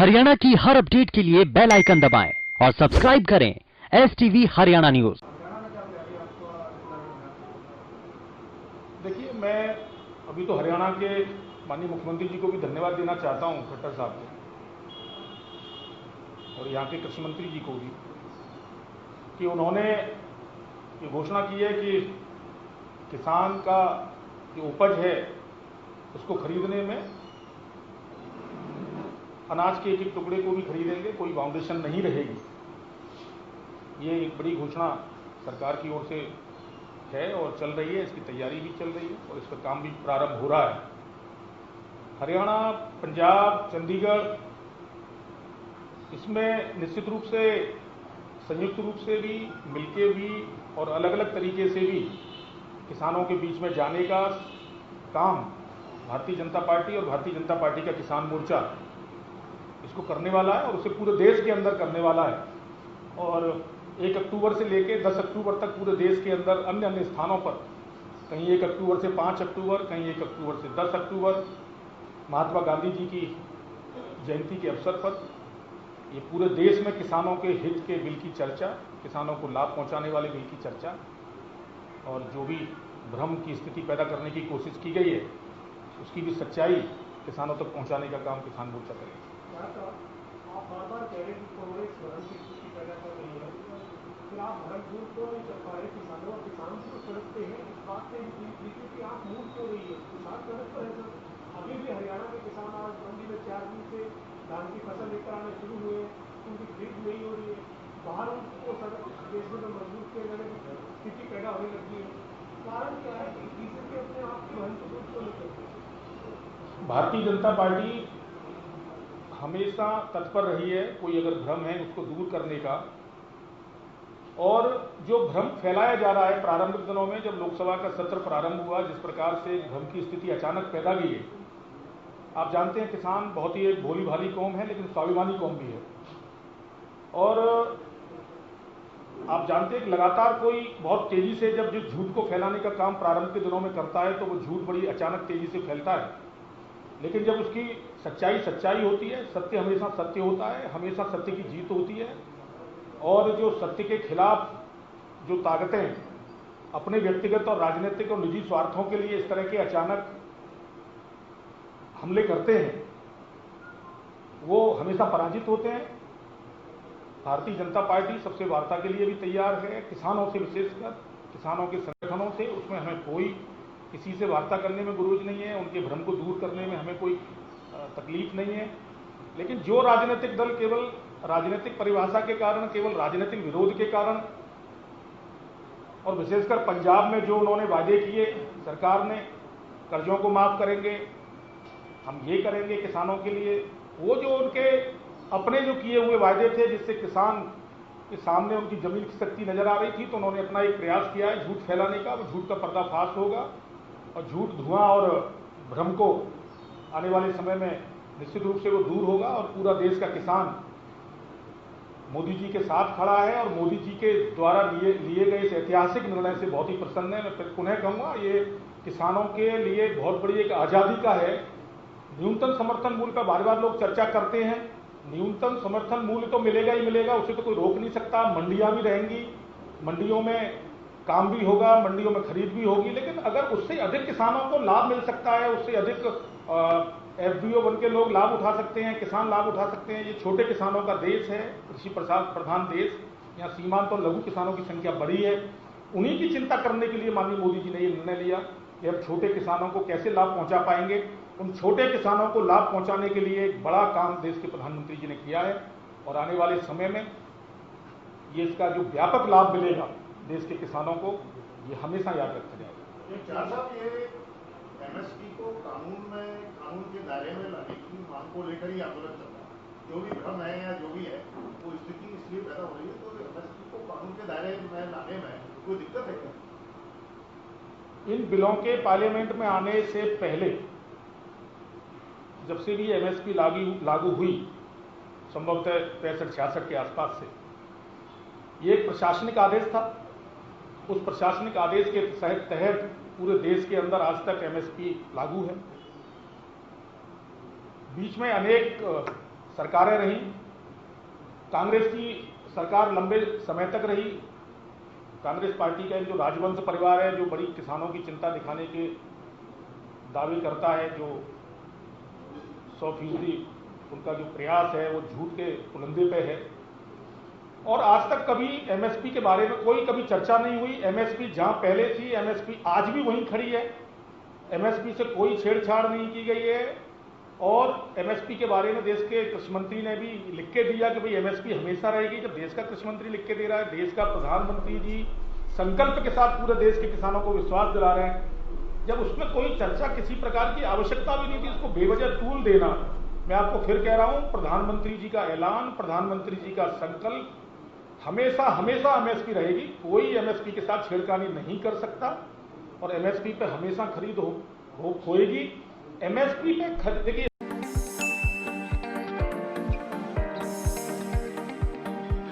हरियाणा की हर अपडेट के लिए बेल आइकन दबाएं और सब्सक्राइब करें STV हरियाणा न्यूज। देखिए, मैं अभी तो हरियाणा के माननीय मुख्यमंत्री जी को भी धन्यवाद देना चाहता हूं, खट्टर साहब को, और यहाँ के कृषि मंत्री जी को भी, कि उन्होंने ये घोषणा की है कि किसान का जो उपज है उसको खरीदने में अनाज के एक एक टुकड़े को भी खरीदेंगे, कोई बाउंडेशन नहीं रहेगी। ये एक बड़ी घोषणा सरकार की ओर से है और चल रही है, इसकी तैयारी भी चल रही है और इस पर काम भी प्रारंभ हो रहा है। हरियाणा, पंजाब, चंडीगढ़, इसमें निश्चित रूप से संयुक्त रूप से भी, मिलके भी और अलग अलग तरीके से भी किसानों के बीच में जाने का काम भारतीय जनता पार्टी और भारतीय जनता पार्टी का किसान मोर्चा इसको करने वाला है और उसे पूरे देश के अंदर करने वाला है। और 1 अक्टूबर से लेकर 10 अक्टूबर तक पूरे देश के अंदर अन्य अन्य स्थानों पर, कहीं 1 अक्टूबर से 5 अक्टूबर, कहीं 1 अक्टूबर से 10 अक्टूबर, महात्मा गांधी जी की जयंती के अवसर पर ये पूरे देश में किसानों के हित के बिल की चर्चा, किसानों को लाभ पहुंचाने वाले बिल की चर्चा और जो भी भ्रम की स्थिति पैदा करने की कोशिश की गई है उसकी भी सच्चाई किसानों तक पहुंचाने का काम किसान मोर्चा करेगा। आप बार-बार कह रहे हैं कि कांग्रेस भ्रम की स्थिति पैदा कर रही है, फिर आप भ्रम दूर क्यों नहीं कर पा रहे? किसानों और किसान को सड़कते हैं, इस बात से बीजेपी आप मूव क्यों रही है? किसान सड़क पर है सर। अभी भी हरियाणा के किसान आज मंडी में 4 दिन से धान की फसल लेकर आने शुरू हुए, उनकी खरीद नहीं हो रही है, बाहर उनको सड़क बेचने में मजबूर किए जाने की स्थिति पैदा होने लगी है। कारण क्या है कि बीजेपी अपने आप को महत्वपूर्ण क्यों नहीं करती? भारतीय जनता पार्टी हमेशा तत्पर रही है कोई अगर भ्रम है उसको दूर करने का, और जो भ्रम फैलाया जा रहा है प्रारंभिक दिनों में जब लोकसभा का सत्र प्रारंभ हुआ, जिस प्रकार से भ्रम की स्थिति अचानक पैदा हुई है। आप जानते हैं किसान बहुत ही एक भोली भाली कौम है, लेकिन स्वाभिमानी कौम भी है। और आप जानते हैं कि लगातार कोई बहुत तेजी से जब जो झूठ को फैलाने का काम प्रारंभ के दिनों में करता है तो वो झूठ बड़ी अचानक तेजी से फैलता है, लेकिन जब उसकी सच्चाई होती है, सत्य हमेशा सत्य होता है, हमेशा सत्य की जीत होती है। और जो सत्य के खिलाफ जो ताकतें अपने व्यक्तिगत और राजनीतिक और निजी स्वार्थों के लिए इस तरह के अचानक हमले करते हैं, वो हमेशा पराजित होते हैं। भारतीय जनता पार्टी सबसे वार्ता के लिए भी तैयार है, किसानों से, विशेषकर किसानों के संगठनों से, उसमें हमें कोई किसी से वार्ता करने में गुरूज नहीं है, उनके भ्रम को दूर करने में हमें कोई तकलीफ नहीं है। लेकिन जो राजनीतिक दल केवल राजनीतिक परिभाषा के कारण, केवल राजनीतिक विरोध के कारण, और विशेषकर पंजाब में जो उन्होंने वादे किए सरकार ने, कर्जों को माफ करेंगे, हम ये करेंगे किसानों के लिए, वो जो उनके अपने जो किए हुए वादे थे जिससे किसान के सामने उनकी जमीन खिसकती नजर आ रही थी, तो उन्होंने अपना एक प्रयास किया है झूठ फैलाने का। वो झूठ का पर्दाफाश होगा और झूठ, धुआं और भ्रम को आने वाले समय में निश्चित रूप से वो दूर होगा। और पूरा देश का किसान मोदी जी के साथ खड़ा है और मोदी जी के द्वारा लिए गए इस ऐतिहासिक निर्णय से बहुत ही प्रसन्न है। मैं फिर पुनः कहूँगा, ये किसानों के लिए बहुत बड़ी एक आज़ादी का है। न्यूनतम समर्थन मूल्य पर बार बार लोग चर्चा करते हैं, न्यूनतम समर्थन मूल्य तो मिलेगा ही मिलेगा, उसे तो कोई रोक नहीं सकता। मंडियां भी रहेंगी, मंडियों में काम भी होगा, मंडियों में खरीद भी होगी, लेकिन अगर उससे अधिक किसानों को लाभ मिल सकता है, उससे अधिक FBO बन के लोग लाभ उठा सकते हैं, किसान लाभ उठा सकते हैं। ये छोटे किसानों का देश है, कृषि प्रधान देश, यहाँ सीमांत और लघु किसानों की संख्या बड़ी है। उन्हीं की चिंता करने के लिए माननीय मोदी जी ने ये निर्णय लिया कि अब छोटे किसानों को कैसे लाभ पहुंचा पाएंगे। उन छोटे किसानों को लाभ पहुंचाने के लिए एक बड़ा काम देश के प्रधानमंत्री जी ने किया है और आने वाले समय में ये इसका जो व्यापक लाभ मिलेगा देश के किसानों को, ये हमेशा याद रखा जाएगा। MSP को कानून के दायरे में लाने की मांग को लेकर ही आंदोलन चल रहा है। जो भी भ्रम है या जो भी है वो स्थिति इसलिए पैदा हो रही है, तो MSP को कानून के दायरे में लाने में कोई दिक्कत है क्या? इन बिलों के पार्लियामेंट में आने से पहले, जब से भी MSP लागू हुई, संभवतः 65-66 के आसपास से, ये एक प्रशासनिक आदेश था। उस प्रशासनिक आदेश के तहत पूरे देश के अंदर आज तक MSP लागू है। बीच में अनेक सरकारें रही, कांग्रेस की सरकार लंबे समय तक रही। कांग्रेस पार्टी का जो राजवंश परिवार है, जो बड़ी किसानों की चिंता दिखाने के दावे करता है, जो 100% उनका जो प्रयास है वो झूठ के पुलंदे पे है। और आज तक कभी एमएसपी के बारे में कोई कभी चर्चा नहीं हुई। एमएसपी जहां पहले थी, एमएसपी आज भी वहीं खड़ी है। एमएसपी से कोई छेड़छाड़ नहीं की गई है। और एमएसपी के बारे में देश के कृषि मंत्री ने भी लिख के दिया कि भाई एमएसपी हमेशा रहेगी। जब देश का कृषि मंत्री लिख के दे रहा है, देश का प्रधानमंत्री जी संकल्प के साथ पूरे देश के किसानों को विश्वास दिला रहे हैं, जब उसमें कोई चर्चा किसी प्रकार की आवश्यकता भी नहीं थी, उसको बेवजह टूल देना। मैं आपको फिर कह रहा हूं, प्रधानमंत्री जी का ऐलान, प्रधानमंत्री जी का संकल्प हमेशा हमेशा एमएसपी रहेगी। कोई एमएसपी के साथ छेड़खानी नहीं कर सकता और एमएसपी पे हमेशा खरीद होएगी। एमएसपी पे देखिए,